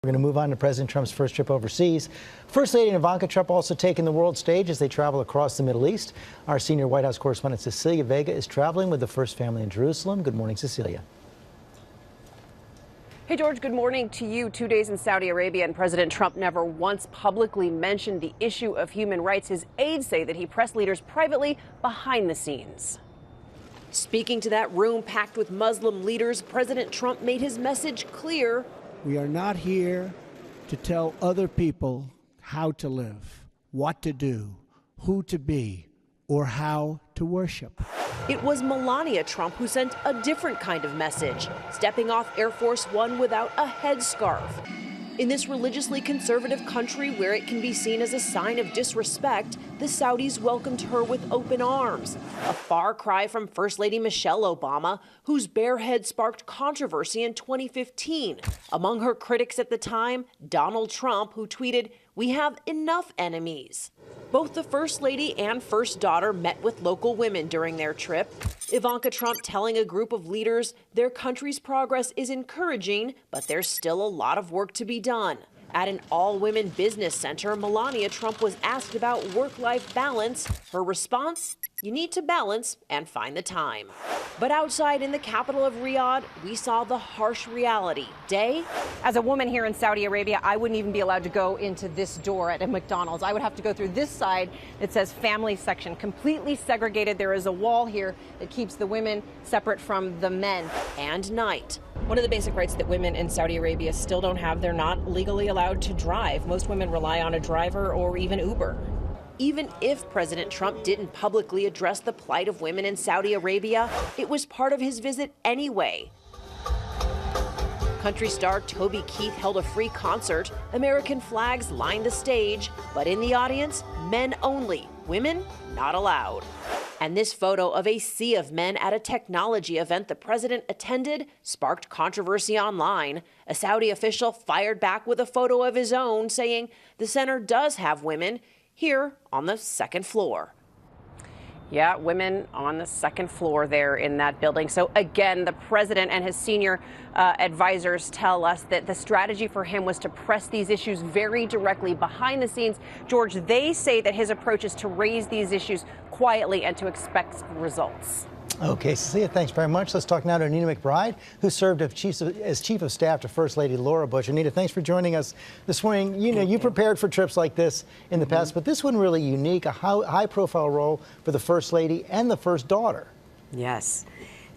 We're going to move on to President Trump's first trip overseas. First Lady Ivanka Trump also taking the world stage as they travel across the Middle East. Our senior White House correspondent Cecilia Vega is traveling with the first family in Jerusalem. Good morning, Cecilia. Hey, George, good morning to you. 2 days in Saudi Arabia, and President Trump never once publicly mentioned the issue of human rights. His aides say that he pressed leaders privately behind the scenes. Speaking to that room packed with Muslim leaders, President Trump made his message clear. We are not here to tell other people how to live, what to do, who to be, or how to worship. It was Melania Trump who sent a different kind of message, stepping off Air Force One without a headscarf. In this religiously conservative country where it can be seen as a sign of disrespect, the Saudis welcomed her with open arms. A far cry from First Lady Michelle Obama, whose bare head sparked controversy in 2015. Among her critics at the time, Donald Trump, who tweeted, "We have enough enemies." Both the First Lady and First Daughter met with local women during their trip. Ivanka Trump telling a group of leaders their country's progress is encouraging, but there's still a lot of work to be done. At an all-women business center, Melania Trump was asked about work-life balance. Her response, "You need to balance and find the time." But outside in the capital of Riyadh, we saw the harsh reality. As a woman here in Saudi Arabia, I wouldn't even be allowed to go into this door at a McDonald's. I would have to go through this side that says family section, completely segregated. There is a wall here that keeps the women separate from the men. And night. One of the basic rights that women in Saudi Arabia still don't have, they're not legally allowed to drive. Most women rely on a driver or even Uber. Even if President Trump didn't publicly address the plight of women in Saudi Arabia, it was part of his visit anyway. Country star Toby Keith held a free concert. American flags lined the stage, but in the audience, men only, women not allowed. And this photo of a sea of men at a technology event the president attended sparked controversy online. A Saudi official fired back with a photo of his own, saying the center does have women here on the second floor. Yeah, women on the second floor there in that building. So again, the president and his senior advisors tell us that the strategy for him was to press these issues very directly behind the scenes. George, they say that his approach is to raise these issues quietly and to expect results. Okay, Cecilia, thanks very much. Let's talk now to Anita McBride, who served as Chief of Staff to First Lady Laura Bush. Anita, thanks for joining us this morning. You prepared for trips like this in the past, but this one really unique, a high-profile role for the First Lady and the First Daughter. Yes.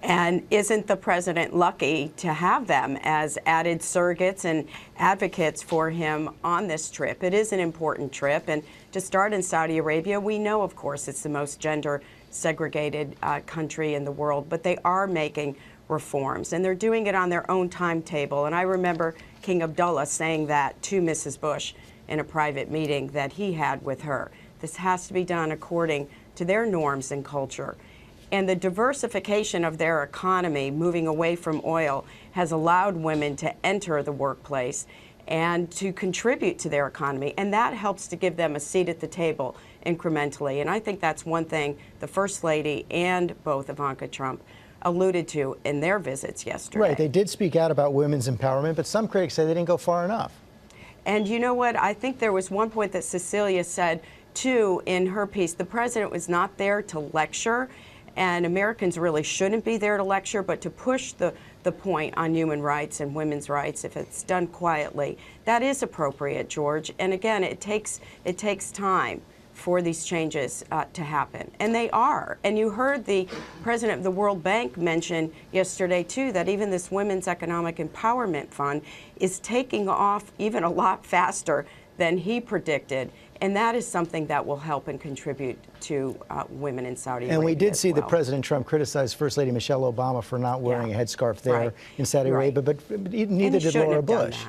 And isn't the president lucky to have them as added surrogates and advocates for him on this trip? It is an important trip. And to start in Saudi Arabia, we know, of course, it's the most gender-segregated country in the world, but they are making reforms, and they're doing it on their own timetable. And I remember King Abdullah saying that to Mrs. Bush in a private meeting that he had with her. This has to be done according to their norms and culture. And the diversification of their economy, moving away from oil, has allowed women to enter the workplace and to contribute to their economy. And that helps to give them a seat at the table incrementally. And I think that's one thing the First Lady and both Ivanka Trump alluded to in their visits yesterday. Right, they did speak out about women's empowerment, but some critics say they didn't go far enough. And you know what? I think there was one point that Cecilia said, too, in her piece. The president was not there to lecture, and Americans really shouldn't be there to lecture, but to push the point on human rights and women's rights, if it's done quietly, that is appropriate, George. And again, it takes time for these changes to happen. And they are. And you heard the president of the World Bank mention yesterday, too, that even this Women's Economic Empowerment Fund is taking off even a lot faster than he predicted. And that is something that will help and contribute to women in Saudi Arabia. And we did see that President Trump criticized First Lady Michelle Obama for not wearing a headscarf there in Saudi Arabia, but neither did Laura Bush.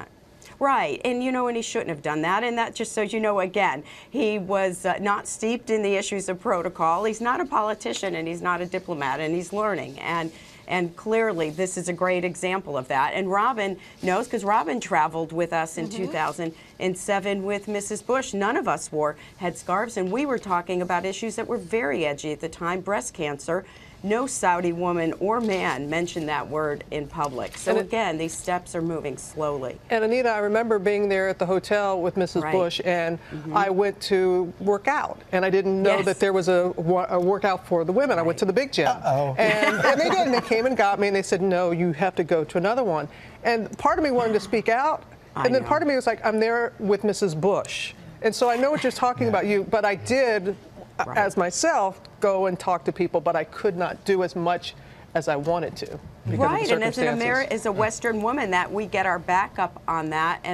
Right, and and he shouldn't have done that, and that just shows again, he was not steeped in the issues of protocol. He's not a politician, and he's not a diplomat, and he's learning, and clearly this is a great example of that. And Robin knows, because Robin traveled with us in 2007 with Mrs. Bush. None of us wore headscarves, and we were talking about issues that were very edgy at the time, breast cancer, no Saudi woman or man mentioned that word in public. So again, these steps are moving slowly. And Anita, I remember being there at the hotel with Mrs. Bush, and I went to work out, and I didn't know that there was a workout for the women. I went to the big gym, and they did. And they came and got me, and they said, no, you have to go to another one. And part of me wanted to speak out, and then part of me was like, I'm there with Mrs. Bush. And so I know what you're talking about, but I did, as myself, go and talk to people, but I could not do as much as I wanted to. Right, and as a Western woman, that we get our back up on that.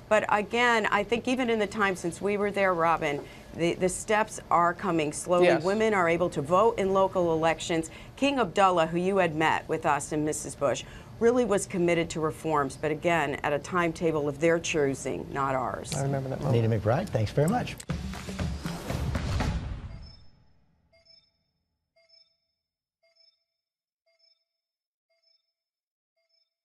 But again, I think even in the time since we were there, Robin, the steps are coming slowly. Yes. Women are able to vote in local elections. King Abdullah, who you had met with us and Mrs. Bush, really was committed to reforms, but again, at a timetable of their choosing, not ours. I remember that moment. Anita McBride, thanks very much.